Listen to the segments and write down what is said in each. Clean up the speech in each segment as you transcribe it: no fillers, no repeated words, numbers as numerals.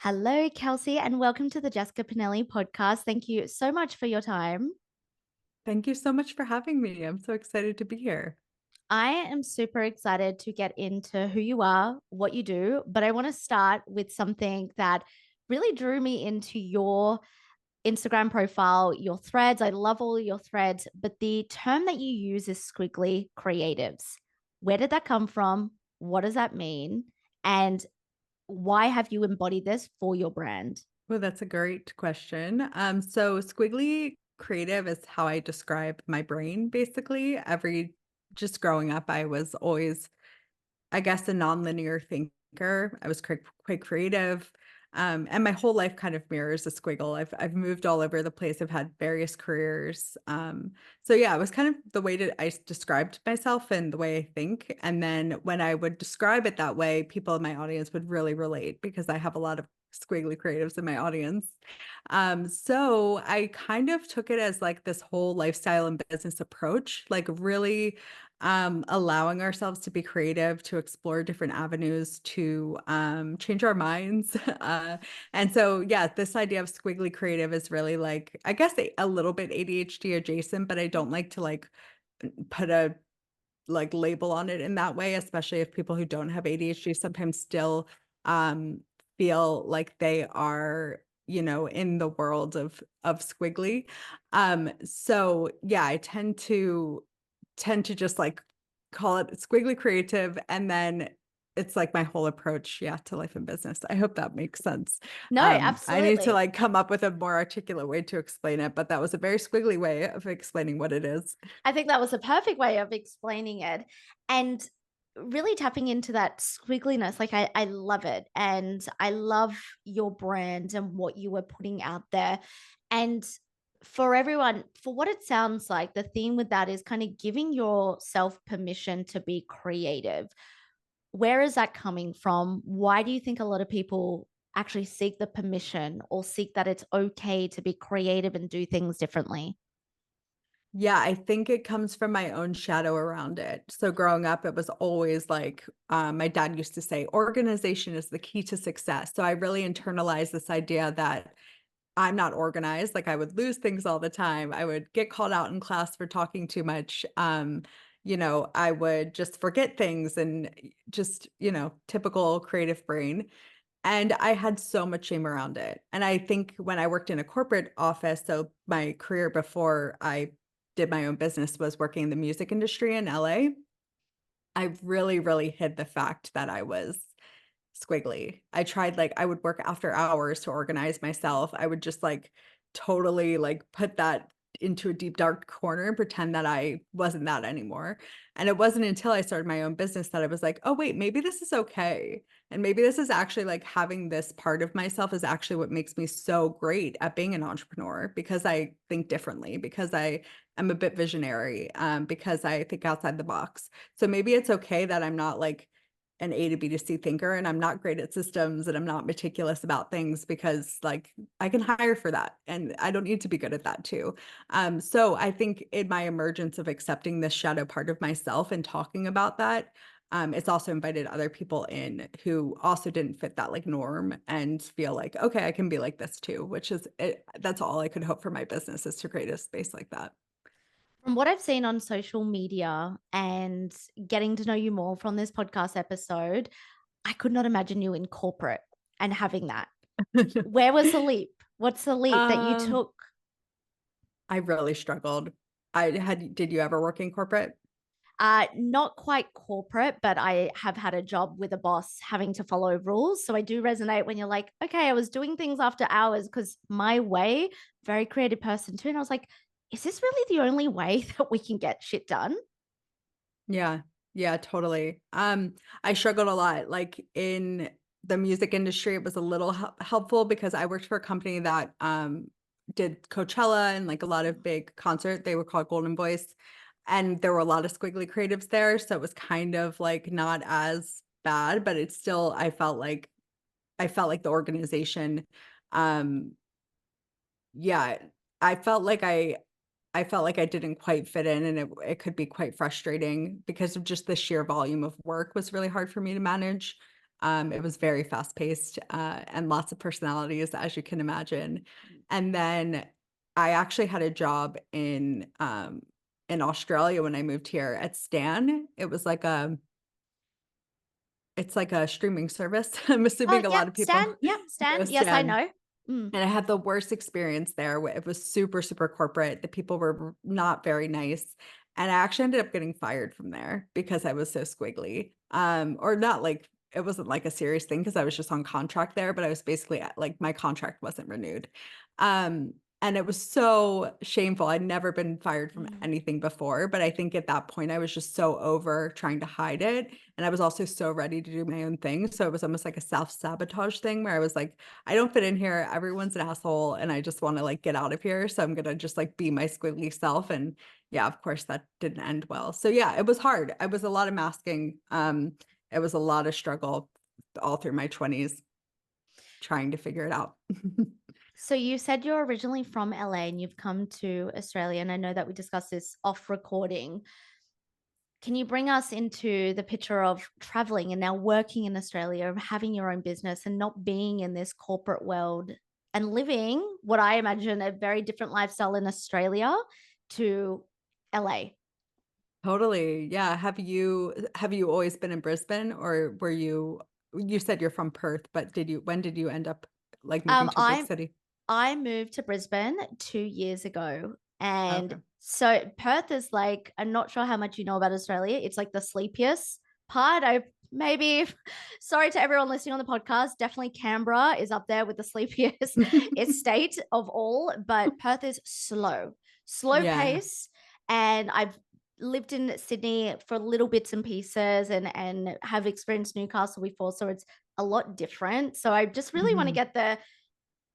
Hello, Kelsey, and welcome to the Jessica Pinelli podcast. Thank you so much for your time. Thank you so much for having me. I'm so excited to be here. I am super excited to get into who you are, what you do, but I want to start with something that really drew me into your Instagram profile, your threads. I love all your threads, but the term that you use is squiggly creatives. Where did that come from? What does that mean? And why have you embodied this for your brand? Well, that's a great question. So squiggly creative is how I describe my brain basically. Just growing up, I was always, I guess, a nonlinear thinker. I was quite creative. And my whole life kind of mirrors a squiggle. I've moved all over the place. I've had various careers. So yeah, it was kind of the way that I described myself and the way I think. And then when I would describe it that way, people in my audience would really relate because I have a lot of squiggly creatives in my audience. So I kind of took it as like this whole lifestyle and business approach, like really allowing ourselves to be creative, to explore different avenues, to change our minds. And so, yeah, this idea of squiggly creative is really like, I guess, a little bit ADHD adjacent, but I don't like to like put a like label on it in that way, especially if people who don't have ADHD sometimes still um, feel like they are, in the world of squiggly. So yeah, I tend to just like call it squiggly creative, and then it's like my whole approach, yeah, to life and business. I hope that makes sense. No, I need to absolutely. like come up with a more articulate way to explain it, but that was a very squiggly way of explaining what it is. I think that was a perfect way of explaining it. And really tapping into that squiggliness. Like I love it. And I love your brand and what you were putting out there. And for everyone, for what it sounds like, the theme with that is kind of giving yourself permission to be creative. Where is that coming from? Why do you think a lot of people actually seek the permission or seek that it's okay to be creative and do things differently? Yeah, I think it comes from my own shadow around it. So growing up, it was always like my dad used to say, organization is the key to success. So I really internalized this idea that I'm not organized. Like I would lose things all the time. I would get called out in class for talking too much. I would just forget things and just, typical creative brain. And I had so much shame around it. And I think when I worked in a corporate office, so my career before I did my own business was working in the music industry in LA, I really, really hid the fact that I was squiggly. I tried like I would work after hours to organize myself. I would just like totally like put that into a deep dark corner and pretend that I wasn't that anymore. And it wasn't until I started my own business that I was like, "Oh wait, maybe this is okay. And maybe this is actually like having this part of myself is actually what makes me so great at being an entrepreneur because I think differently, because I am a bit visionary, because I think outside the box. So maybe it's okay that I'm not like an A to B to C thinker and I'm not great at systems and I'm not meticulous about things because like I can hire for that and I don't need to be good at that too. So I think in my emergence of accepting this shadow part of myself and talking about that, it's also invited other people in who also didn't fit that like norm and feel like, okay, I can be like this too, which is it. That's all I could hope for my business is to create a space like that. From what I've seen on social media and getting to know you more from this podcast episode, I could not imagine you in corporate and having that. Where was the leap? What's the leap that you um, took? I really struggled. Did you ever work in corporate? Not quite corporate, but I have had a job with a boss having to follow rules. So I do resonate when you're like, okay, I was doing things after hours because my way, very creative person too. And I was like, is this really the only way that we can get shit done? Yeah. Yeah, totally. I struggled a lot. Like in the music industry, it was a little helpful because I worked for a company that did Coachella and like a lot of big concert. They were called Golden Voice, and there were a lot of squiggly creatives there, so it was kind of like not as bad, but it's still I felt like the organization um yeah, I felt like I felt like I didn't quite fit in and it could be quite frustrating because of just the sheer volume of work was really hard for me to manage. It was very fast paced and lots of personalities, as you can imagine. And then I actually had a job in Australia when I moved here at Stan. It's like a streaming service. I'm Oh, assuming a yep, lot of Stan. people Yep, know Stan. Yes, I Stan. know. Mm. And I had the worst experience there. It was super, super corporate. The people were not very nice. And I actually ended up getting fired from there because I was so squiggly. Or not like it wasn't like a serious thing because I was just on contract there, but I was basically like my contract wasn't renewed. And it was so shameful. I'd never been fired from Mm. anything before, but I think at that point I was just so over trying to hide it. And I was also so ready to do my own thing. So it was almost like a self-sabotage thing where I was like, I don't fit in here. Everyone's an asshole and I just want to like get out of here. So I'm going to just like be my squiggly self. And yeah, of course that didn't end well. So yeah, it was hard. I was a lot of masking. It was a lot of struggle all through my 20s trying to figure it out. So you said you're originally from LA and you've come to Australia, and I know that we discussed this off recording. Can you bring us into the picture of traveling and now working in Australia, of having your own business and not being in this corporate world and living what I imagine a very different lifestyle in Australia to LA? Totally. Yeah. Have you always been in Brisbane or you said you're from Perth, but when did you end up like moving Um, to a big I'm city? I moved to Brisbane 2 years ago. And Okay. so Perth is like, I'm not sure how much you know about Australia. It's like the sleepiest part. I maybe, sorry to everyone listening on the podcast, definitely Canberra is up there with the sleepiest estate of all, but Perth is slow Yeah. pace. And I've lived in Sydney for little bits and pieces and have experienced Newcastle before. So it's a lot different. So I just really want to Mhm. get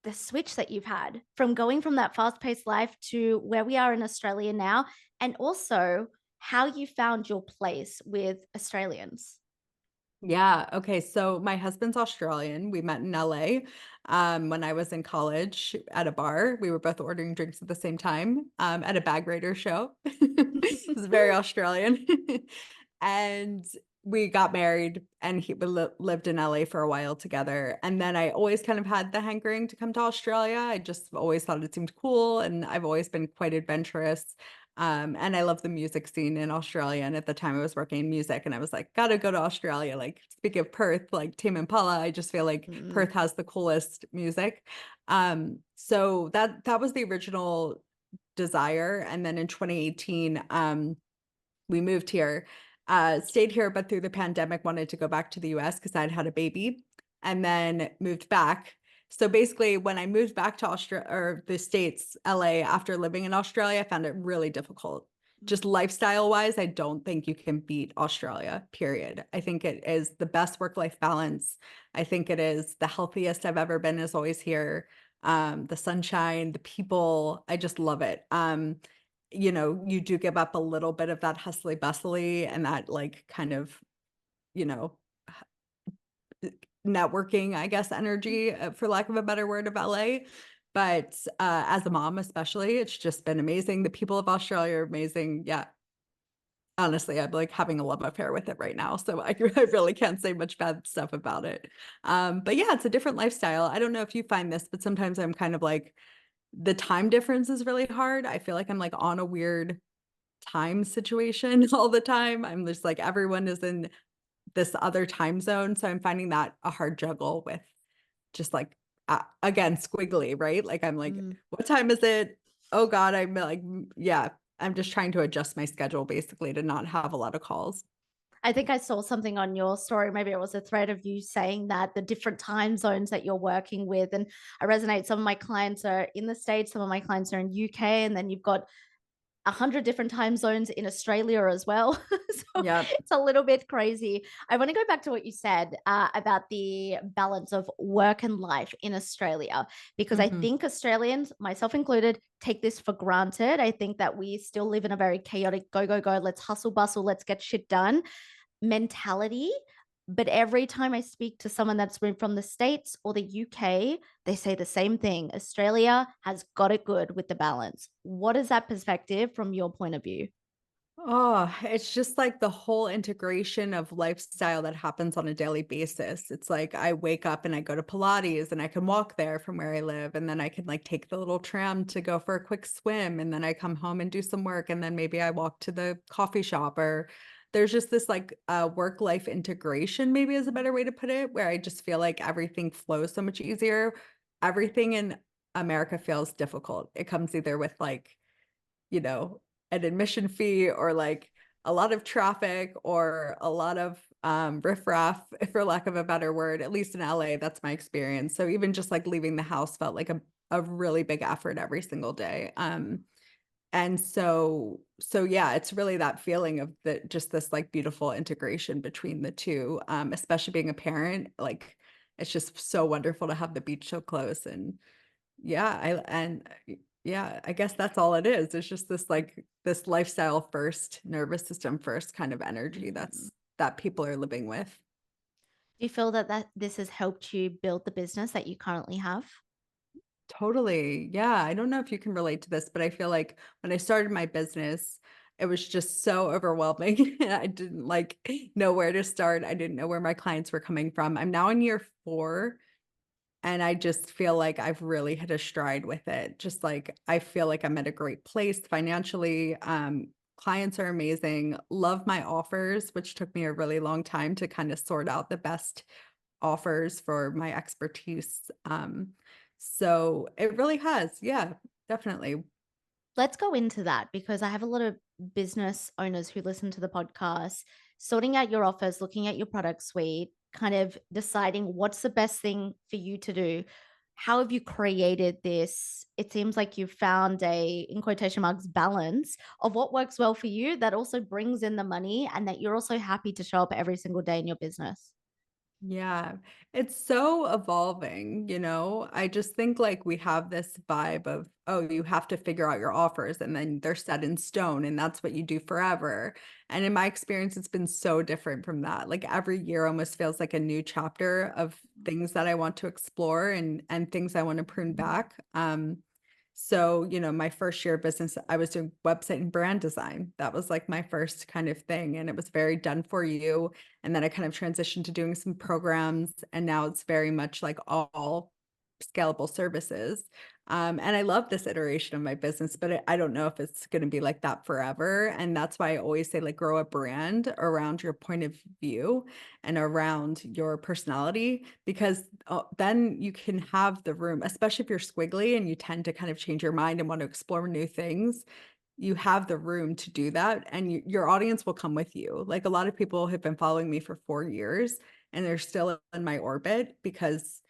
the switch that you've had from going from that fast-paced life to where we are in Australia now, and also how you found your place with Australians. Yeah. Okay. So my husband's Australian. We met in LA when I was in college at a bar. We were both ordering drinks at the same time at a bag raider show. It was very Australian. And we got married and we lived in LA for a while together. And then I always kind of had the hankering to come to Australia. I just always thought it seemed cool. And I've always been quite adventurous. And I love the music scene in Australia. And at the time I was working in music and I was like, gotta go to Australia. Like speaking of Perth, like Tame Impala, I just feel like Mm. Perth has the coolest music. So that was the original desire. And then in 2018, we moved here, stayed here, but through the pandemic, wanted to go back to the US because I'd had a baby and then moved back. So basically, when I moved back to Australia or the States, LA, after living in Australia, I found it really difficult. Just lifestyle wise, I don't think you can beat Australia, period. I think it is the best work-life balance. I think it is the healthiest I've ever been, is always here. The sunshine, the people, I just love it. You do give up a little bit of that hustly bustly and that like kind of, you know, networking, I guess, energy, for lack of a better word, of LA. But as a mom, especially, it's just been amazing. The people of Australia are amazing. Yeah. Honestly, I'm like having a love affair with it right now. So I really can't say much bad stuff about it. But yeah, it's a different lifestyle. I don't know if you find this, but sometimes I'm kind of like the time difference is really hard. I feel like I'm like on a weird time situation all the time. I'm just like everyone is in this other time zone, so I'm finding that a hard juggle with just like again squiggly, right? Like I'm like, Mm. what time is it? Oh God, I'm like, yeah, I'm just trying to adjust my schedule basically to not have a lot of calls. I think I saw something on your story. Maybe it was a thread of you saying that the different time zones that you're working with. And I resonate. Some of my clients are in the States, some of my clients are in UK, and then you've got 100 different time zones in Australia as well. So Yeah. it's a little bit crazy. I want to go back to what you said about the balance of work and life in Australia, because I Hmm. think Australians, myself included, take this for granted. I think that we still live in a very chaotic go, go, go, let's hustle, bustle, let's get shit done mentality. But every time I speak to someone that's been from the States or the UK, they say the same thing. Australia has got it good with the balance. What is that perspective from your point of view? Oh, it's just like the whole integration of lifestyle that happens on a daily basis. It's like I wake up and I go to Pilates and I can walk there from where I live. And then I can like take the little tram to go for a quick swim. And then I come home and do some work. And then maybe I walk to the coffee shop or there's just this like work life integration, maybe is a better way to put it, where I just feel like everything flows so much easier. Everything in America feels difficult. It comes either with like, you know, an admission fee or like a lot of traffic or a lot of riffraff, for lack of a better word, at least in LA, that's my experience. So even just like leaving the house felt like a really big effort every single day. And so yeah, it's really that feeling of the just this like beautiful integration between the two, especially being a parent, like it's just so wonderful to have the beach so close and yeah, yeah, I guess that's all it is. It's just this like this lifestyle first, nervous system first kind of energy Mm. that people are living with. Do you feel that this has helped you build the business that you currently have? Totally. Yeah, I don't know if you can relate to this, but I feel like when I started my business, it was just so overwhelming. I didn't like know where to start. I didn't know where my clients were coming from. I'm now in year 4. And I just feel like I've really hit a stride with it. Just like I feel like I'm at a great place financially. Clients are amazing. Love my offers, which took me a really long time to kind of sort out the best offers for my expertise. So it really has. Yeah, definitely. Let's go into that because I have a lot of business owners who listen to the podcast, sorting out your offers, looking at your product suite, kind of deciding what's the best thing for you to do. How have you created this? It seems like you've found a, in quotation marks, balance of what works well for you that also brings in the money and that you're also happy to show up every single day in your business. Yeah, it's so evolving, you know? I just think like we have this vibe of, oh, you have to figure out your offers and then they're set in stone and that's what you do forever. And in my experience, it's been so different from that. Like every year almost feels like a new chapter of things that I want to explore and things I want to prune back. So, you know, my first year of business, I was doing website and brand design. That was like my first kind of thing. And it was very done for you and then I kind of transitioned to doing some programs, and now it's very much like all scalable services. And I love this iteration of my business, but I don't know if it's going to be like that forever. And that's why I always say, like, grow a brand around your point of view and around your personality, because then you can have the room, especially if you're squiggly and you tend to kind of change your mind and want to explore new things, you have the room to do that and your audience will come with you. Like a lot of people have been following me for 4 years and they're still in my orbit because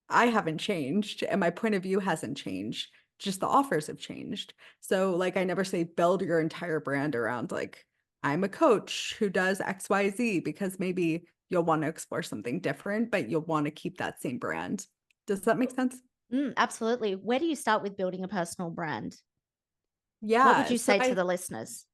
I haven't changed and my point of view hasn't changed. Just the offers have changed. So like I never say build your entire brand around like I'm a coach who does XYZ because maybe you'll want to explore something different, but you'll want to keep that same brand. Does that make sense? Absolutely. Where do you start with building a personal brand? What would Yeah. you say to the listeners?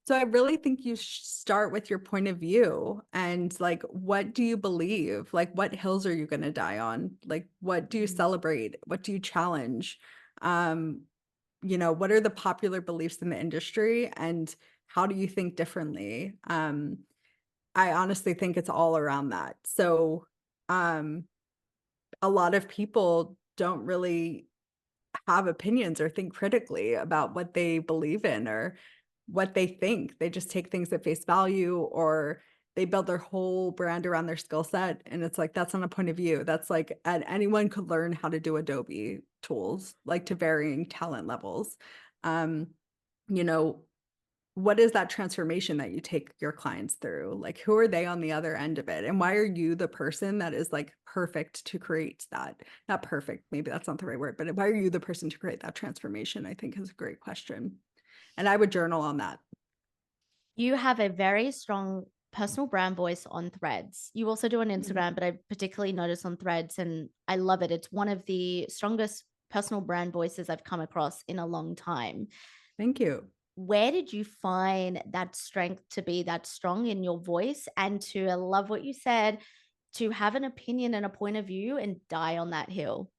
So I really think you start with your point of view and like what do you believe? Like what hills are you going to die on? Like what do you Mm. celebrate? What do you challenge? Um, you know, what are the popular beliefs in the industry and how do you think differently? I honestly think it's all around that. So um a lot of people don't really have opinions or think critically about what they believe in or what they think. They just take things at face value or they build their whole brand around their skill set. And it's like, that's not a point of view. That's like, and anyone could learn how to do Adobe tools, like to varying talent levels. Um, you know, what is that transformation that you take your clients through? Like, who are they on the other end of it? And why are you the person that is like perfect to create that? Not perfect, maybe that's not the right word, but why are you the person to create that transformation? I think is a great question. And I would journal on that. You have a very strong personal brand voice on Threads. You also do on Mm, Instagram, but I particularly notice on Threads, and I love it. It's one of the strongest personal brand voices I've come across in a long time. thank you. Where did you find that strength to be that strong in your voice and to, I love what you said, to have an opinion and a point of view and die on that hill?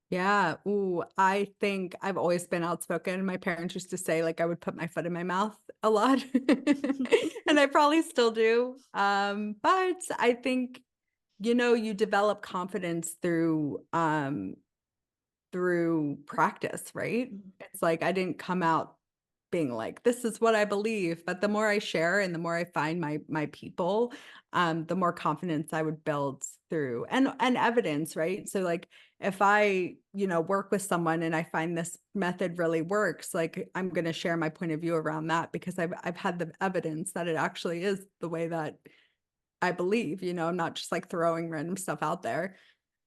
Yeah. Ooh, I think I've always been outspoken. My parents used to say like I would put my foot in my mouth a lot. And I probably still do. But I think, you develop confidence through practice, right? It's like I didn't come out being like, "This is what I believe," but the more I share and the more I find my people, the more confidence I would build through and evidence, right? So, like, if I, work with someone and I find this method really works, like, I'm gonna share my point of view around that because I've had the evidence that it actually is the way that I believe, I'm not just, like, throwing random stuff out there.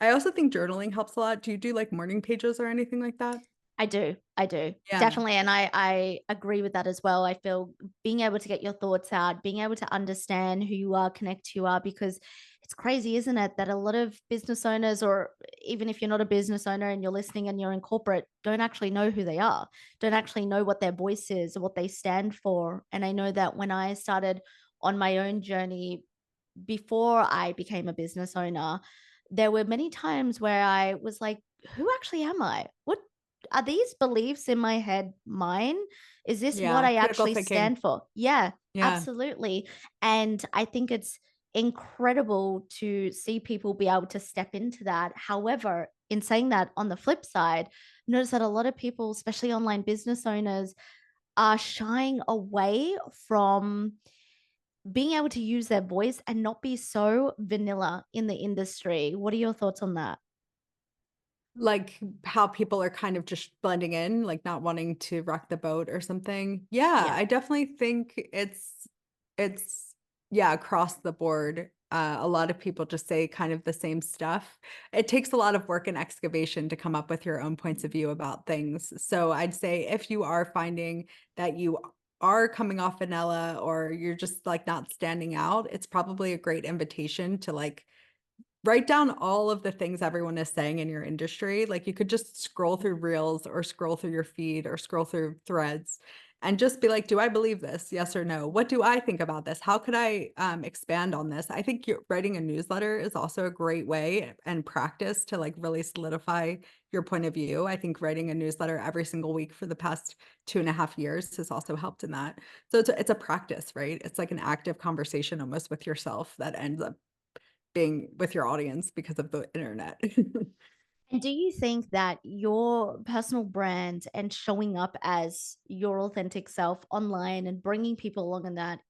I also think journaling helps a lot. Do you do, like, morning pages or anything like that? I do, Yeah. definitely, and I agree with that as well. I feel being able to get your thoughts out, being able to understand who you are, connect who you are, because it's crazy, isn't it, that a lot of business owners, or even if you're not a business owner and you're listening and you're in corporate, don't actually know who they are, don't actually know what their voice is or what they stand for. And I know that when I started on my own journey before I became a business owner, there were many times where I was like, who actually am I? What are these beliefs in my head mine? Is this what Yeah, I critical actually thinking. stand for? Yeah, Yeah. absolutely. And I think it's incredible to see people be able to step into that. However, in saying that, on the flip side, notice that a lot of people, especially online business owners, are shying away from being able to use their voice and not be so vanilla in the industry. What are your thoughts on that? Like, how people are kind of just blending in, like, not wanting to rock the boat or something. Yeah, Yeah. I definitely think it's yeah, across the board. A lot of people just say kind of the same stuff. It takes a lot of work and excavation to come up with your own points of view about things. So I'd say if you are finding that you are coming off vanilla or you're just, like, not standing out, it's probably a great invitation to, like, write down all of the things everyone is saying in your industry. Like, you could just scroll through reels or scroll through your feed or scroll through threads and just be like, "Do I believe this? Yes or no? What do I think about this? How could I, expand on this?" I think writing a newsletter is also a great way and practice to, like, really solidify your point of view. I think writing a newsletter every single week for the past 2.5 years has also helped in that. So it's a practice, right? It's like an active conversation almost with yourself that ends up being with your audience because of the internet. And do you think that your personal brand and showing up as your authentic self online and bringing people along in that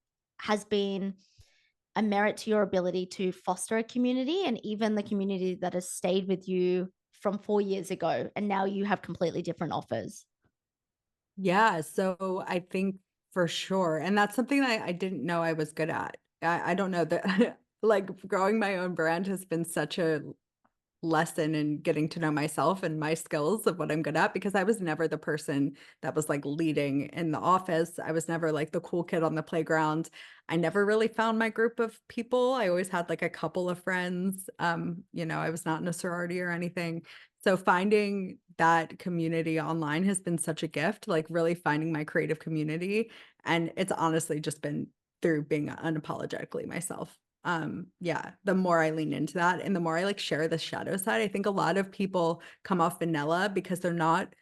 has been a merit to your ability to foster a community, and even the community that has stayed with you from 4 years ago and now you have completely different offers? Yeah, so I think for sure, and that's something that I didn't know I was good at. I don't know that like, growing my own brand has been such a lesson in getting to know myself and my skills of what I'm good at because I was never the person that was like leading in the office. I was never like the cool kid on the playground. I never really found my group of people. I always had like a couple of friends. I was not in a sorority or anything. So finding that community online has been such a gift, like really finding my creative community. And it's honestly just been through being unapologetically myself. Yeah, the more I lean into that and the more I like share the shadow side, I think a lot of people come off vanilla because they're not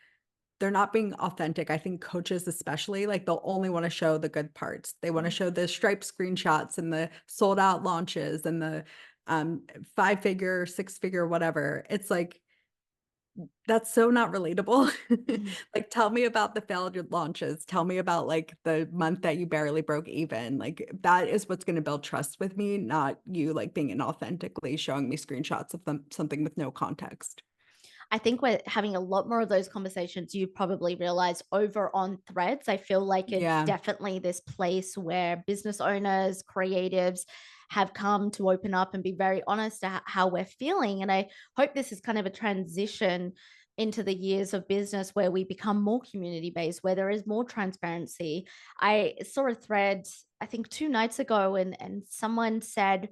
being authentic. I think coaches especially, like they'll only want to show the good parts. They want to Mhm. show the Stripe screenshots and the sold out launches and the five-figure, six-figure, whatever. It's like that's so not relatable. Mhm. Like, tell me about the failed launches. Tell me about, like, the month that you barely broke even. Like, that is what's gonna build trust with me, not you, like, being inauthentically showing me screenshots of something with no context. I think we're having a lot more of those conversations. You've probably realized over on threads. I feel like it's Yeah. definitely this place where business owners, creatives have come to open up and be very honest to how we're feeling. And I hope this is kind of a transition into the years of business where we become more community based, where there is more transparency. I saw a thread, I think 2 nights ago, and someone said,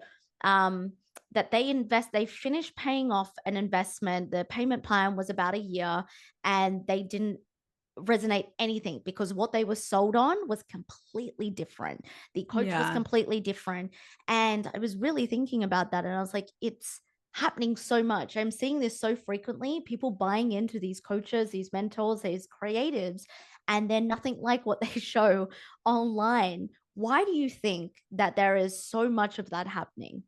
that they finished paying off an investment. The payment plan was about a year, and they didn't resonate anything because what they were sold on was completely different. The coach was Yeah. completely different. And I was really thinking about that. And I was like, it's happening so much. I'm seeing this so frequently, people buying into these coaches, these mentors, these creatives, and they're nothing like what they show online. Why do you think that there is so much of that happening?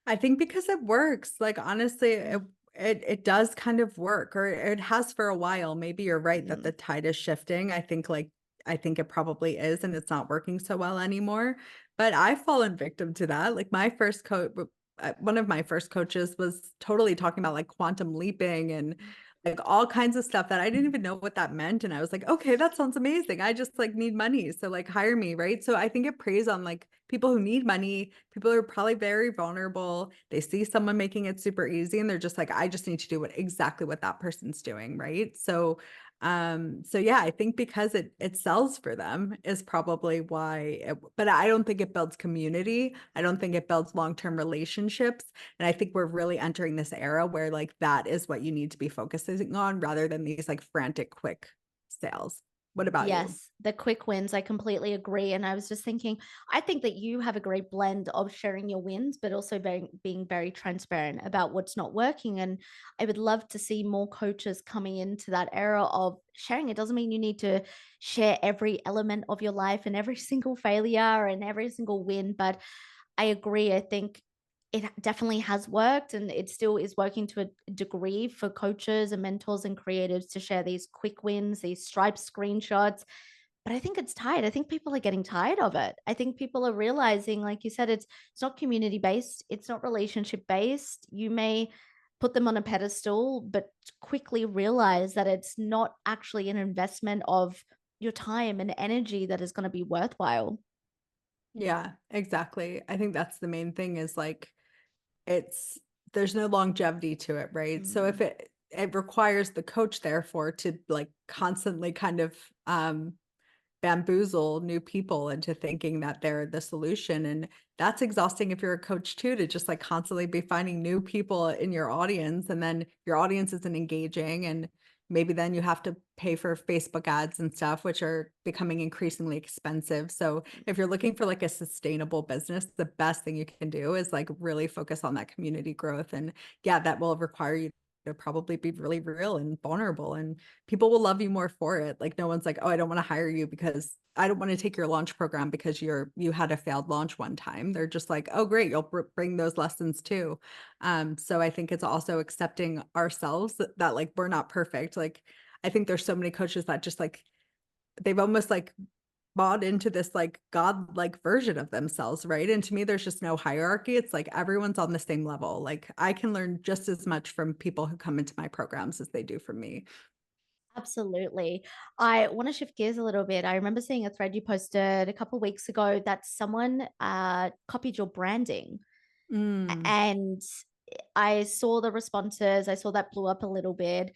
I think because it works, like, honestly, Mm, it does kind of work, or it has for a while. Maybe you're right that the mm, tide is shifting. I think it probably is, and it's not working so well anymore, but I've fallen victim to that. Like, my first coach, one of my first coaches was totally talking about, like, quantum leaping and, like, all kinds of stuff that I didn't even know what that meant, and I was like, "Okay, that sounds amazing. I just, like, need money, so, like, hire me," right? So I think it preys on, like, people who need money, people who are probably very vulnerable. They see someone making it super easy, and they're just like, "I just need to do exactly what that person's doing," right? So, so yeah, I think because it sells for them is probably why but I don't think it builds community. I don't think it builds long-term relationships, and I think we're really entering this era where, like, that is what you need to be focusing on rather than these, like, frantic, quick sales. What about you? Yes, the quick wins, I completely agree, and I was just thinking, I think that you have a great blend of sharing your wins, but also being very transparent about what's not working, and I would love to see more coaches coming into that era of sharing. It doesn't mean you need to share every element of your life and every single failure and every single win, but I agree. I think it definitely has worked and it still is working to a degree for coaches and mentors and creatives to share these quick wins, these Stripe screenshots. But I think it's tired. I think people are getting tired of it. I think people are realizing, like you said, it's not community based, it's not relationship based. You may put them on a pedestal, but quickly realize that it's not actually an investment of your time and energy that is going to be worthwhile. Yeah, exactly. I think that's the main thing is, like, it's there's no longevity to it, right? So if Mm. it requires the coach therefore to, like, constantly kind of, bamboozle new people into thinking that they're the solution, and that's exhausting if you're a coach too, to just, like, constantly be finding new people in your audience, and then your audience isn't engaging, and maybe then you have to pay for Facebook ads and stuff, which are becoming increasingly expensive. So if you're looking for, like, a sustainable business, the best thing you can do is, like, really focus on that community growth, and yeah, that will require you to probably be really real and vulnerable, and people will love you more for it. Like, no one's like, "Oh, I don't wanna hire you because I don't wanna take your launch program because you had a failed launch one time." They're just like, "Oh, great, you'll bring those lessons too." So I think it's also accepting ourselves that, like, we're not perfect. Like, I think there's so many coaches that just, like, they've almost, like, bought into this, like, godlike version of themselves, right? And to me, there's just no hierarchy. It's like everyone's on the same level. Like, I can learn just as much from people who come into my programs as they do from me. Absolutely. I want to shift gears a little bit. I remember seeing a thread you posted a couple weeks ago that someone copied your branding. Mm. And I saw the responses, I saw that blew up a little bit.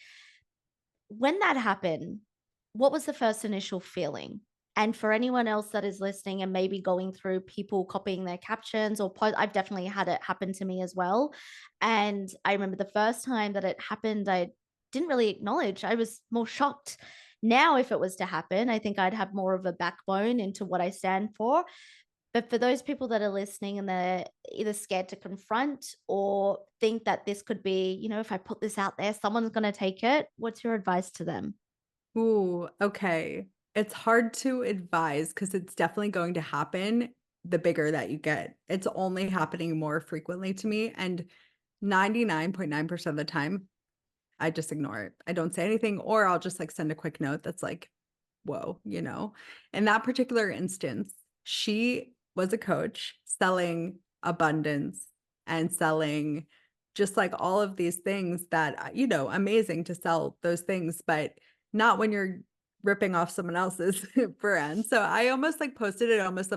When that happened, what was the first initial feeling? And for anyone else that is listening and maybe going through people copying their captions or post, I've definitely had it happen to me as well. And I remember the first time that it happened, I didn't really acknowledge. I was more shocked. Now, if it was to happen, I think I'd have more of a backbone into what I stand for. But for those people that are listening and they're either scared to confront or think that this could be, if I put this out there, someone's going to take it, what's your advice to them? Ooh, okay. It's hard to advise because it's definitely going to happen the bigger that you get. It's only happening more frequently to me, and 99.9% of the time, I just ignore it. I don't say anything, or I'll just, like, send a quick note that's like, "Whoa," you know? In that particular instance, she was a coach selling abundance and selling just, like, all of these things that, amazing to sell those things, but not when you're ripping off someone else's brand. So I almost, like, posted it almost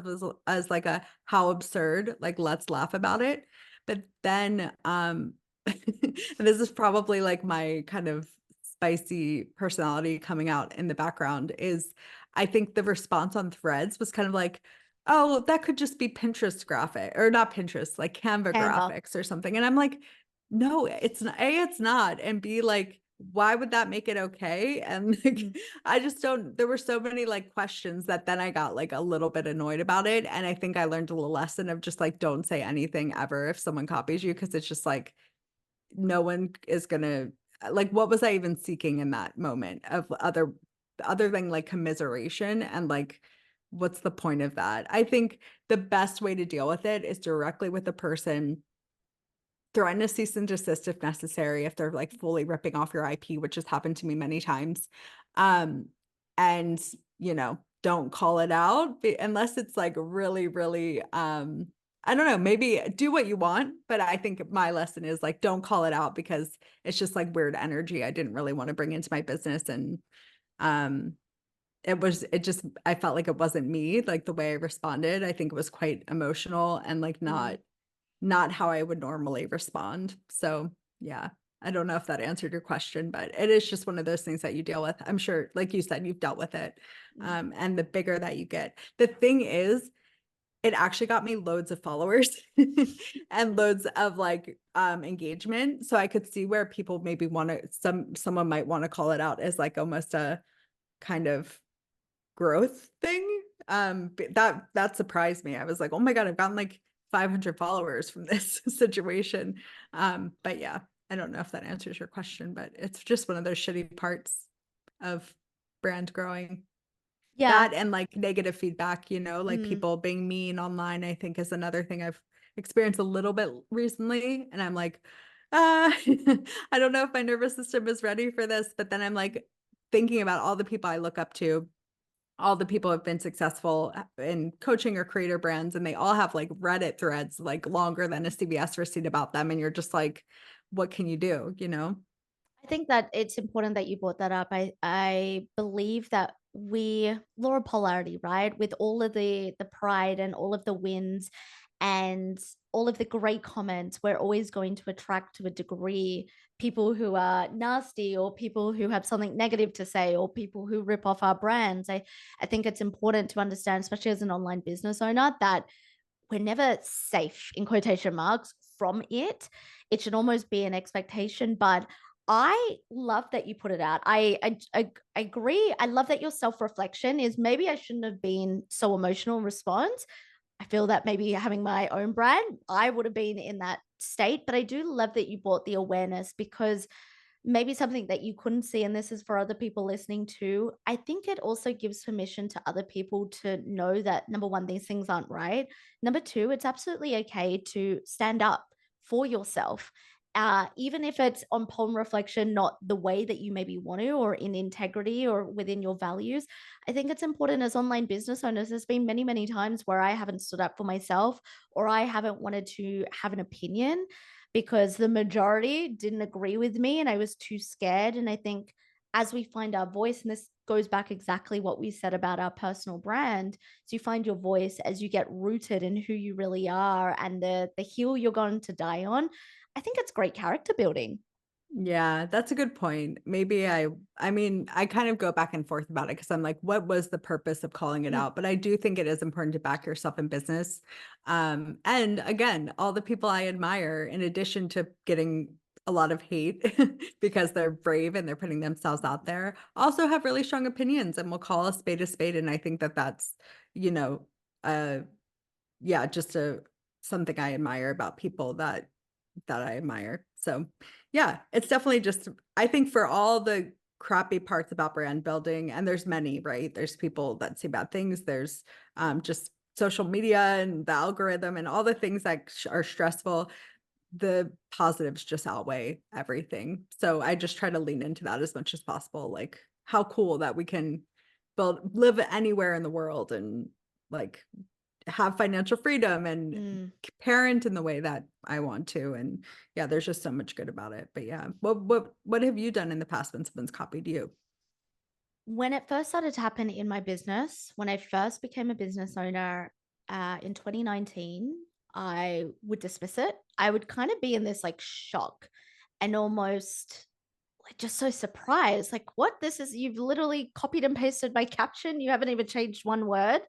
as like a how absurd, like, let's laugh about it. But then, and this is probably, like, my kind of spicy personality coming out in the background, is I think the response on Threads was kind of like, "Oh, that could just be Pinterest graphic," or not Pinterest, like Canva Canva. graphics or something, and I'm like, "No, it's not. A, it's not, and B, like, why would that make it okay? And like, Mm, I just don't, there were so many like questions that then I got like a little bit annoyed about it. And I think I learned a little lesson of just like, don't say anything ever if someone copies you. Cause it's just like, no one is gonna, like, what was I even seeking in that moment of other than like commiseration, and like, what's the point of that? I think the best way to deal with it is directly with the person, threaten a cease and desist if necessary, if they're like fully ripping off your IP, which has happened to me many times. Um, and don't call it out unless it's like really, really, I don't know, maybe do what you want, but I think my lesson is like, don't call it out because it's just like weird energy I didn't really want to bring into my business. And um, I felt like it wasn't me, like the way I responded. I think it was quite emotional and like mm. not how I would normally respond. So, yeah, I don't know if that answered your question, but it is just one of those things that you deal with. I'm sure, like you said, you've dealt with it. Mm. And the bigger that you get, the thing is, it actually got me loads of followers and loads of like engagement. So I could see where people maybe want to, someone might want to call it out as like almost a kind of growth thing. That surprised me. I was like, oh my God, I've gotten like 500 followers from this situation. But yeah, I don't know if that answers your question, but it's just one of those shitty parts of brand growing. Yeah. That and like negative feedback, like Mm. people being mean online, I think is another thing I've experienced a little bit recently. And I'm like, I don't know if my nervous system is ready for this. But then I'm like thinking about all the people I look up to, all the people have been successful in coaching or creator brands, and they all have like Reddit threads like longer than a CVS receipt about them. And you're just like, what can you do? I think that it's important that you brought that up. I believe that we law of polarity, right? With all of the pride and all of the wins and all of the great comments, we're always going to attract to a degree people who are nasty or people who have something negative to say or people who rip off our brands. I think it's important to understand, especially as an online business owner, that we're never safe in quotation marks from it. It should almost be an expectation, but I love that you put it out. I agree. I love that your self reflection is maybe I shouldn't have been so emotional in response. I feel that maybe having my own brand, I would have been in that state. But I do love that you brought the awareness because maybe something that you couldn't see, and this is for other people listening too. I think it also gives permission to other people to know that number one, these things aren't right. Number two, it's absolutely okay to stand up for yourself. Even if it's on palm reflection, not the way that you maybe want to, or in integrity or within your values. I think it's important as online business owners. There's been many, many times where I haven't stood up for myself or I haven't wanted to have an opinion because the majority didn't agree with me and I was too scared. And I think as we find our voice, and this goes back exactly what we said about our personal brand, so you find your voice as you get rooted in who you really are and the hill you're going to die on. I think it's great character building. Yeah, that's a good point. Maybe I mean, I kind of go back and forth about it because I'm like, what was the purpose of calling it Mm, out? But I do think it is important to back yourself in business. And again, all the people I admire, in addition to getting a lot of hate because they're brave and they're putting themselves out there, also have really strong opinions and will call a spade a spade. And I think that that's, you know, uh, yeah, just a something I admire about people that I admire. So, yeah, it's definitely just, I think for all the crappy parts about brand building, and there's many, right? There's people that say bad things. There's just social media and the algorithm and all the things that are stressful. The positives just outweigh everything. So I just try to lean into that as much as possible. Like, how cool that we can live anywhere in the world and like have financial freedom and mm. parent in the way that I want to. And yeah, there's just so much good about it. But yeah, what have you done in the past when someone's copied you? When it first started to happen in my business, when I first became a business owner in 2019, I would dismiss it. I would kind of be in this like shock and almost like just so surprised. Like, what? This is, you've literally copied and pasted my caption. You haven't even changed one word.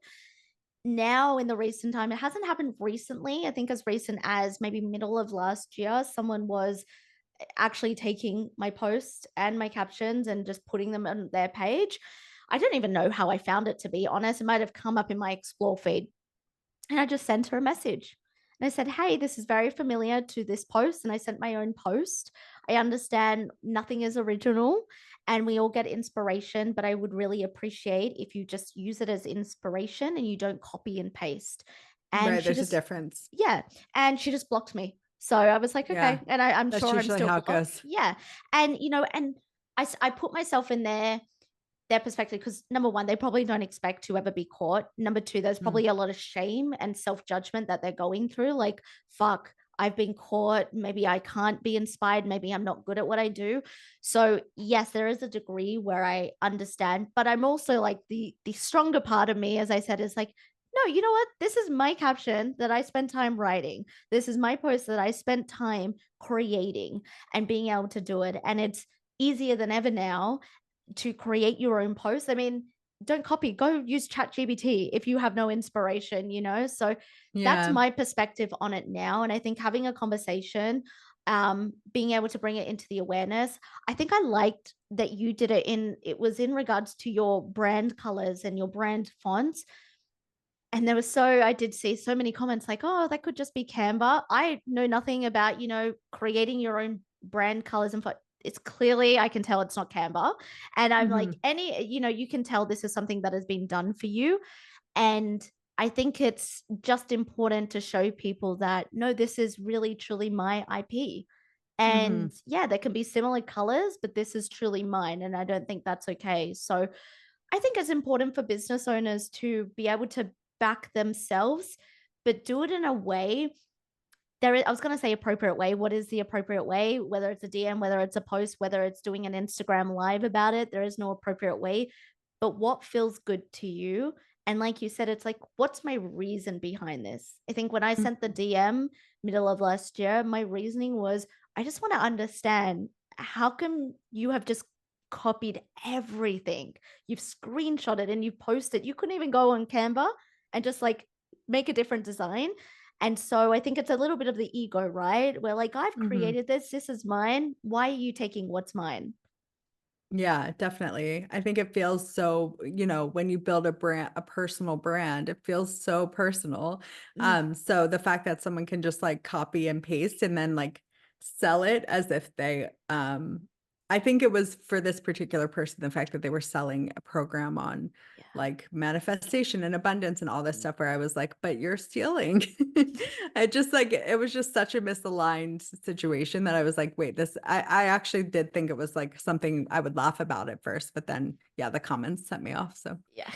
Now, in the recent time, it hasn't happened recently. I think as recent as maybe middle of last year, someone was actually taking my post and my captions and just putting them on their page. I don't even know how I found it, to be honest. It might have come up in my explore feed. And I just sent her a message. And I said, "Hey, this is very familiar to this post." And I sent my own post. I understand nothing is original and we all get inspiration, but I would really appreciate if you just use it as inspiration and you don't copy and paste. And Right, she there's a just, difference. yeah. And she just blocked me. So I was like, Yeah, okay. And I'm that's sure I'm usually still how it blocked. goes. Yeah. And, and I put myself in their perspective, because number one, they probably don't expect to ever be caught. Number two, there's Mm, probably a lot of shame and self-judgment that they're going through. Like, fuck, I've been caught. Maybe I can't be inspired. Maybe I'm not good at what I do. So yes, there is a degree where I understand, but I'm also like the stronger part of me, as I said, is like, no, you know what? This is my caption that I spent time writing. This is my post that I spent time creating and being able to do it. And it's easier than ever now to create your own posts. I mean, don't copy, go use ChatGPT if you have no inspiration. So that's yeah. my perspective on it now. And I think having a conversation, being able to bring it into the awareness, I think I liked that you did it was in regards to your brand colors and your brand fonts. And I did see so many comments like, oh, that could just be Canva. I know nothing about, creating your own brand colors and it's clearly, I can tell it's not Canva. And I'm like, Mhm, you can tell this is something that has been done for you. And I think it's just important to show people that no, this is really truly my IP. And mhm, yeah, there can be similar colors, but this is truly mine. And I don't think that's okay. So I think it's important for business owners to be able to back themselves, but do it in a way. I was going to say appropriate way. What is the appropriate way? Whether it's a DM, whether it's a post, whether it's doing an Instagram live about it, there is no appropriate way. But what feels good to you? And like you said, it's like, what's my reason behind this? I think when I sent the mhm, DM middle of last year, my reasoning was I just want to understand, how come you have just copied everything? You've screenshotted and you've posted. You couldn't even go on Canva and just like make a different design. And so I think it's a little bit of the ego, right? Where like, I've mhm. created this, this is mine. Why are you taking what's mine? Yeah, definitely. I think it feels so, when you build a personal brand, it feels so personal. Mm, So the fact that someone can just like copy and paste and then like sell it as if I think it was for this particular person, the fact that they were selling a program on yeah. like manifestation and abundance and all this stuff where I was like, but you're stealing. It was just such a misaligned situation that I was like, wait, I actually did think it was like something I would laugh about at first, but then yeah, the comments set me off. So, Yeah.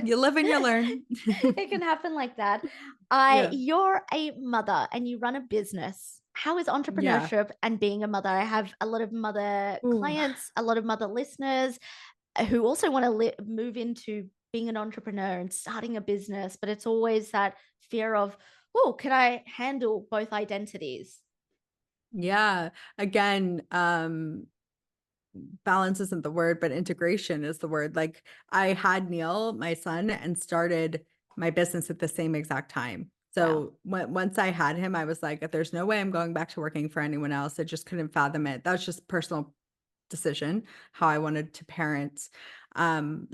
you live and you learn. It can happen like that. Yeah. You're a mother and you run a business. How is Yeah. entrepreneurship and being a mother? I have a lot of mother Ooh. clients, a lot of mother listeners who also want to move into being an entrepreneur and starting a business, but it's always that fear of, oh, can I handle both identities? Yeah. Again, balance isn't the word, but integration is the word. Like I had Neil, my son, and started my business at the same exact time. Wow. So once I had him, I was like, there's no way I'm going back to working for anyone else. I just couldn't fathom it. That was just personal decision, how I wanted to parent. And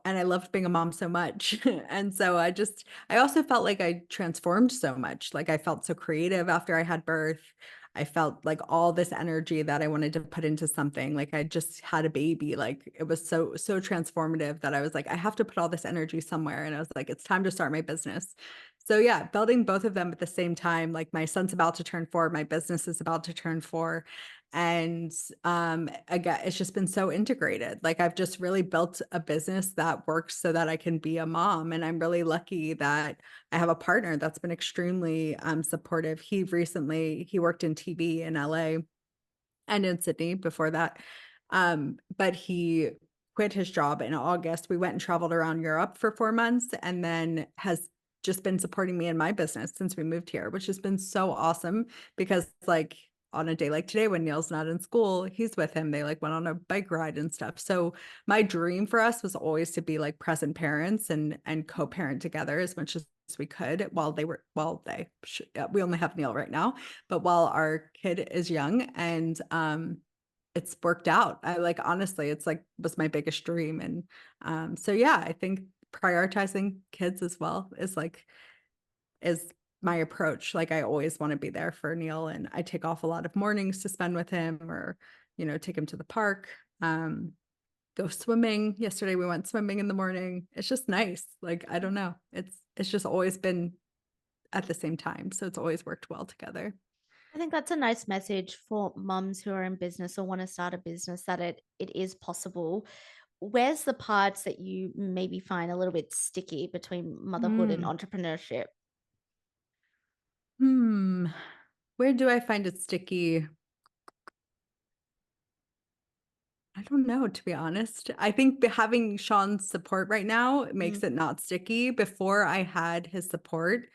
I loved being a mom so much. And so I also felt like I transformed so much. Like I felt so creative after I had birth. I felt like all this energy that I wanted to put into something. Like I just had a baby. Like it was so transformative that I was like, I have to put all this energy somewhere. And I was like, it's time to start my business. So yeah, building both of them at the same time. Like my son's about to turn 4, my business is about to turn 4. And again, it's just been so integrated. Like I've just really built a business that works so that I can be a mom. And I'm really lucky that I have a partner that's been extremely supportive. He worked in TV in LA and in Sydney before that. But he quit his job in August. We went and traveled around Europe for 4 months and then has just been supporting me in my business since we moved here, which has been so awesome because like on a day like today when Neil's not in school, he's with him. They like went on a bike ride and stuff. So my dream for us was always to be like present parents and co-parent together as much as we could while we only have Neil right now, but while our kid is young. And it's worked out. I like, honestly, it's like was my biggest dream. And so yeah, I think prioritizing kids as well is my approach. Like I always want to be there for Neil, and I take off a lot of mornings to spend with him, or take him to the park, go swimming. Yesterday we went swimming in the morning. It's just nice. Like I don't know. It's just always been at the same time. So it's always worked well together. I think that's a nice message for mums who are in business or want to start a business, that it is possible. Where's the parts that you maybe find a little bit sticky between motherhood and Mm. entrepreneurship? Hmm. Where do I find it sticky? I don't know, to be honest. I think having Sean's support right now Mm, makes it not sticky. Before I had his support,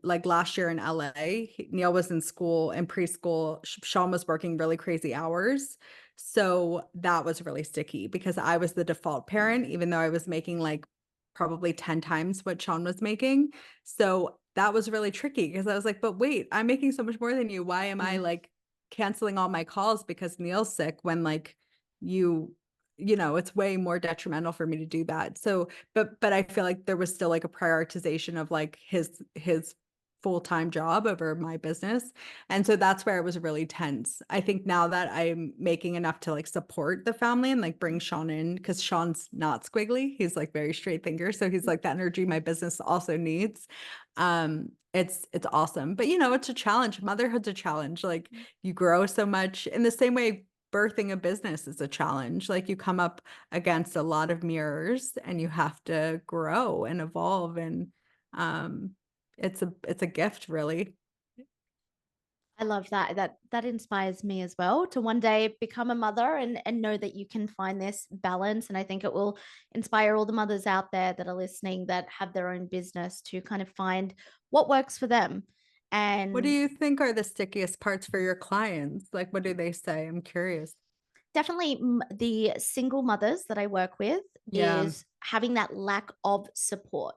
like last year in LA, Neil was in school and preschool. Sean was working really crazy hours. So that was really sticky because I was the default parent, even though I was making like probably 10 times what Sean was making. So that was really tricky because I was like, but wait, I'm making so much more than you. Why am I mm. like canceling all my calls because Neil's sick when like you it's way more detrimental for me to do that. So but I feel like there was still like a prioritization of like his full-time job over my business. And so that's where it was really tense. I think now that I'm making enough to like support the family and like bring Sean in, because Sean's not squiggly, he's like very straight thinker, so he's like the energy my business also needs. It's awesome, but it's a challenge. Motherhood's a challenge. Like you grow so much in the same way birthing a business is a challenge. Like you come up against a lot of mirrors and you have to grow and evolve. And it's a gift, really. I love that. That inspires me as well to one day become a mother and know that you can find this balance. And I think it will inspire all the mothers out there that are listening that have their own business to kind of find what works for them. What do And you think are the stickiest parts for your clients? Like, what do they say? I'm curious. definitely the single mothers that I work with Yeah. is having that lack of support.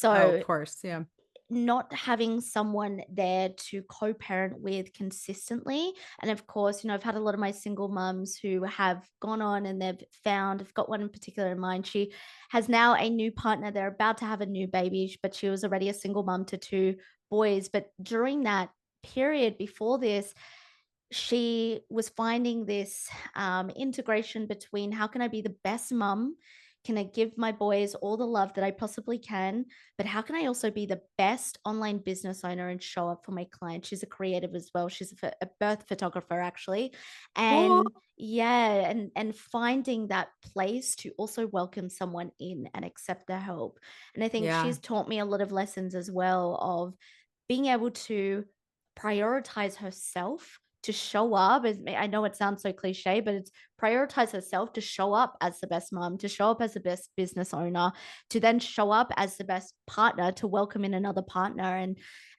Oh, of So course. Yeah. not having someone there to co-parent with consistently. And of course, I've had a lot of my single mums who have gone on and I've got one in particular in mind. She has now a new partner. They're about to have a new baby, but she was already a single mum to two boys. But during that period before this, she was finding this integration between how can I be the best mum? Can I give my boys all the love that I possibly can? But how can I also be the best online business owner and show up for my clients? She's a creative as well. She's a birth photographer, actually. Oh, And yeah, and finding that place to also welcome someone in and accept their help. And I think yeah. she's taught me a lot of lessons as well of being able to prioritize herself to show up as I know it sounds so cliche, but it's prioritize herself to show up as the best mom, to show up as the best business owner, to then show up as the best partner, to welcome in another partner.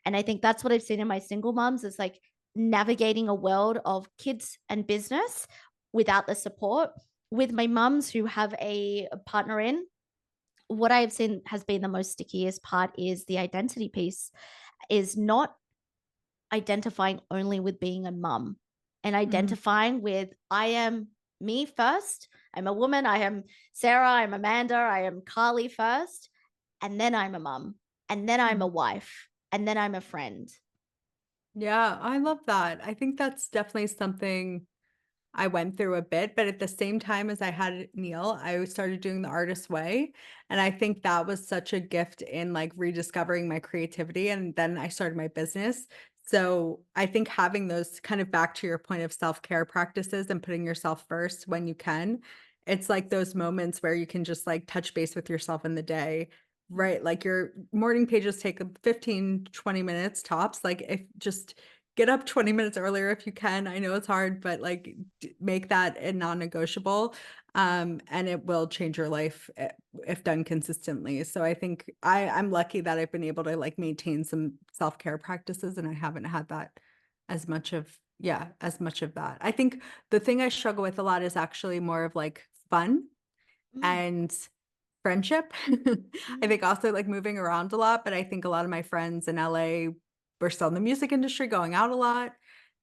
And I think that's what I've seen in my single moms is like navigating a world of kids and business without the support. With my mums who have a partner in, what I've seen has been the most stickiest part is the identity piece is not identifying only with being a mum and Mhm. identifying with I am me first. I'm a woman. I am Sarah. I'm Amanda. I am Carly first. And then I'm a mum. And then I'm a Mhm. wife. And then I'm a friend. Yeah, I love that. I think that's definitely something I went through a bit, but at the same time as I had Neil, I started doing the artist way. And I think that was such a gift in like rediscovering my creativity. And then I started my business. So I think having those kind of back to your point of self-care practices and putting yourself first when you can, it's like those moments where you can just like touch base with yourself in the day. Right. Like your morning pages take 15, 20 minutes tops. Like if just get up 20 minutes earlier if you can. I know it's hard, but like make that a non-negotiable. And it will change your life if done consistently. So I think I'm lucky that I've been able to like maintain some self-care practices and I haven't had that as much of yeah, as much of that. I think the thing I struggle with a lot is actually more of like fun Mm, and friendship. I mm, think also like moving around a lot, but I think a lot of my friends in LA were still in the music industry, going out a lot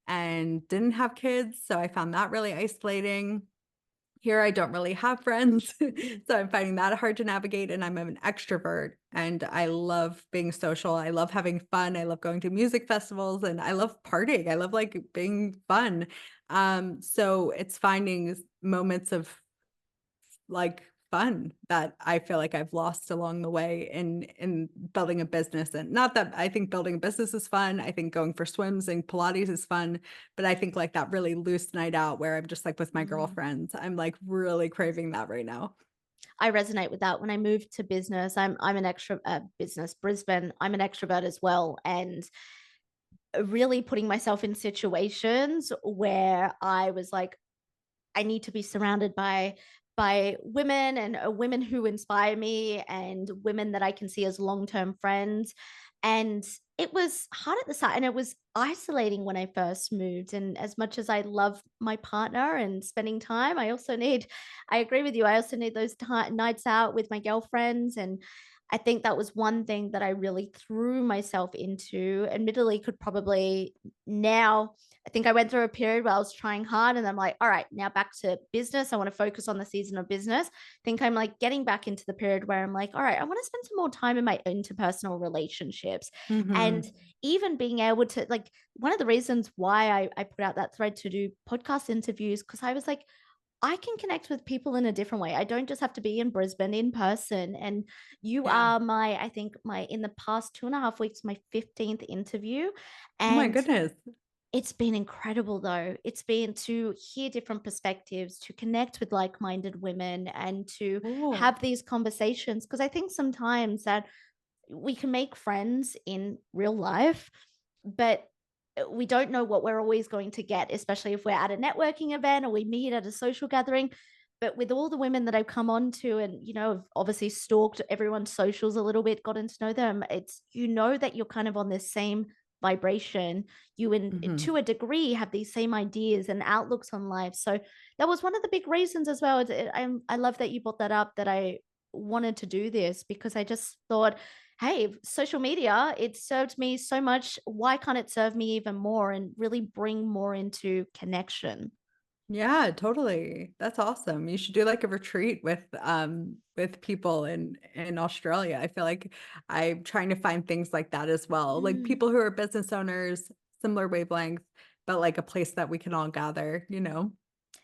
and didn't have kids. So I found that really isolating. Here, I don't really have friends. So I'm finding that hard to navigate. And I'm an extrovert and I love being social. I love having fun. I love going to music festivals and I love partying. I love like being fun. So it's finding moments of like fun that I feel like I've lost along the way in building a business. And not that I think building a business is fun. I think going for swims and Pilates is fun, but I think like that really loose night out where I'm just like with my mm. girlfriends, I'm like really craving that right now. I resonate with that. When I moved to business, I'm an extra business Brisbane. I'm an extrovert as well, and really putting myself in situations where I was like, I need to be surrounded by women and women who inspire me and women that I can see as long-term friends. And it was hard at the start and it was isolating when I first moved. And as much as I love my partner and spending time, I agree with you. I also need those nights out with my girlfriends. And I think that was one thing that I really threw myself into. Admittedly, could probably now I think I went through a period where I was trying hard and I'm like, all right, now back to business. I want to focus on the season of business. I think I'm like getting back into the period where I'm like, all right, I want to spend some more time in my interpersonal relationships. And Hmm. even being able to, like, one of the reasons why I put out that thread to do podcast interviews, because I was like, I can connect with people in a different way. I don't just have to be in Brisbane in person. And you Yeah. are I think in the past 2.5 weeks, my 15th interview. Oh my And goodness. it's been incredible, though. It's been to hear different perspectives, to connect with like minded women, and to Cool. have these conversations. Because I think sometimes that we can make friends in real life, but we don't know what we're always going to get, especially if we're at a networking event or we meet at a social gathering. But with all the women that I've come on to and, I've obviously stalked everyone's socials a little bit, gotten to know them, it's, that you're kind of on this same vibration. You, to Hmm. a degree, have these same ideas and outlooks on life. So that was one of the big reasons as well. I love that you brought that up, that I wanted to do this, because I just thought, hey, social media, it served me so much. Why can't it serve me even more and really bring more into connection? Yeah, totally. That's awesome. You should do like a retreat with people in Australia. I feel like I'm trying to find things like that as well. Like Mm. people who are business owners, similar wavelength, but like a place that we can all gather, you know?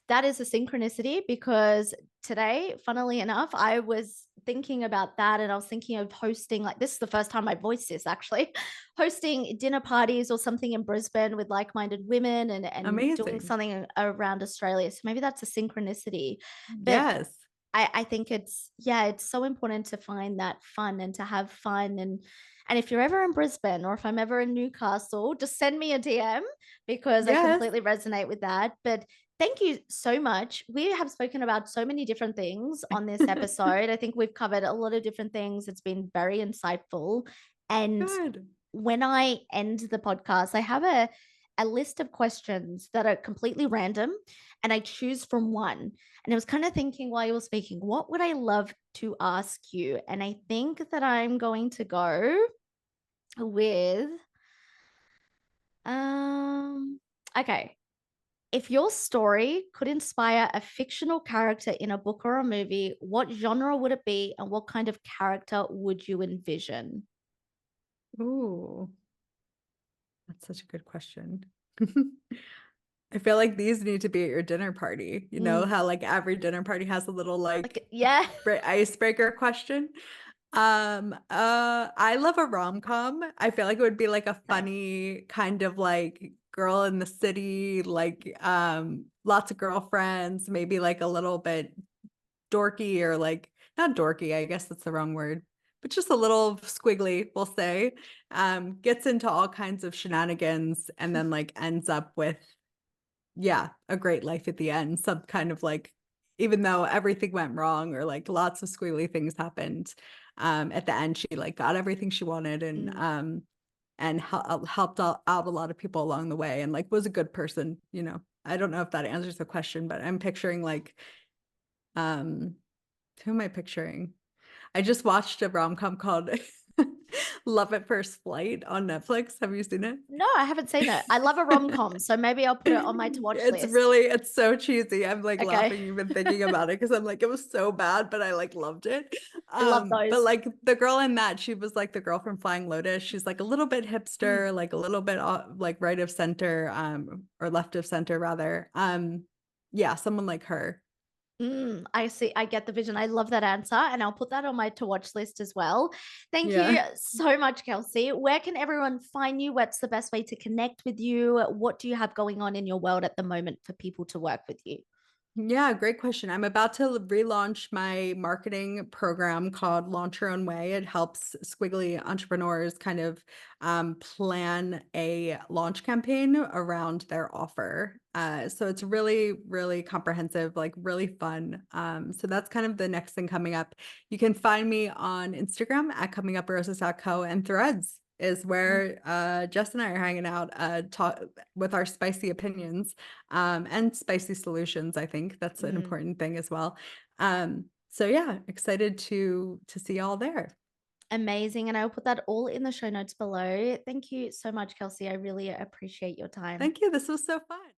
That is a synchronicity, because today, funnily enough, I was thinking about that and I was thinking of hosting, like, this is the first time I voiced this actually, hosting dinner parties or something in Brisbane with like-minded women, and doing Amazing. something around Australia. So maybe that's a synchronicity. But Yes. I think it's so important to find that fun and to have fun. And if you're ever in Brisbane or if I'm ever in Newcastle, just send me a DM, because I Yes. completely resonate with that. But thank you so much. We have spoken about so many different things on this episode. I think we've covered a lot of different things. It's been very insightful. And Good. when I end the podcast, I have a list of questions that are completely random, and I choose from one. And I was kind of thinking while you were speaking, what would I love to ask you? And I think that I'm going to go with okay. If your story could inspire a fictional character in a book or a movie, what genre would it be and what kind of character would you envision? Ooh, that's such a good question. I feel like these need to be at your dinner party. You know Mm, how like every dinner party has a little like like, yeah. icebreaker question? I love a rom-com. I feel like it would be like a Nice. funny kind of like girl in the city, like lots of girlfriends, maybe like a little bit dorky or like not dorky, I guess that's the wrong word, but just a little squiggly, we'll say. Gets into all kinds of shenanigans and then like ends up with yeah, a great life at the end. Some kind of like, even though everything went wrong or like lots of squiggly things happened, at the end she like got everything she wanted and Mm. and helped out a lot of people along the way, and like was a good person, I don't know if that answers the question, but I'm picturing like, um, who am I picturing? I just watched a rom-com called Love at First Flight on Netflix. Have you seen it? No, I haven't seen it. I love a rom-com, so maybe I'll put it on my to watch list. It's so cheesy. I'm like Okay. laughing even thinking about it because I'm like, it was so bad, but I like loved it. I love But those. like the girl in that, she was like the girl from Flying Lotus. She's like a little bit Mm. hipster, like a little bit like right of center, or left of center rather. Yeah, someone like her. I see. I get the vision. I love that answer. And I'll put that on my to watch list as well. Thank you Yeah. so much, Kelsey. Where can everyone find you? What's the best way to connect with you? What do you have going on in your world at the moment for people to work with you? Yeah, great question. I'm about to relaunch my marketing program called Launch Your Own Way. It helps squiggly entrepreneurs kind of plan a launch campaign around their offer. So it's really, really comprehensive, like really fun. So that's kind of the next thing coming up. You can find me on Instagram at cominguproses.co, and Threads is Mm. where Jess and I are hanging out, talk with our spicy opinions, and spicy solutions. I think that's an Mm. important thing as well. So yeah, excited to see y'all there. Amazing. And I'll put that all in the show notes below. Thank you so much, Kelsey. I really appreciate your time. Thank you. This was so fun.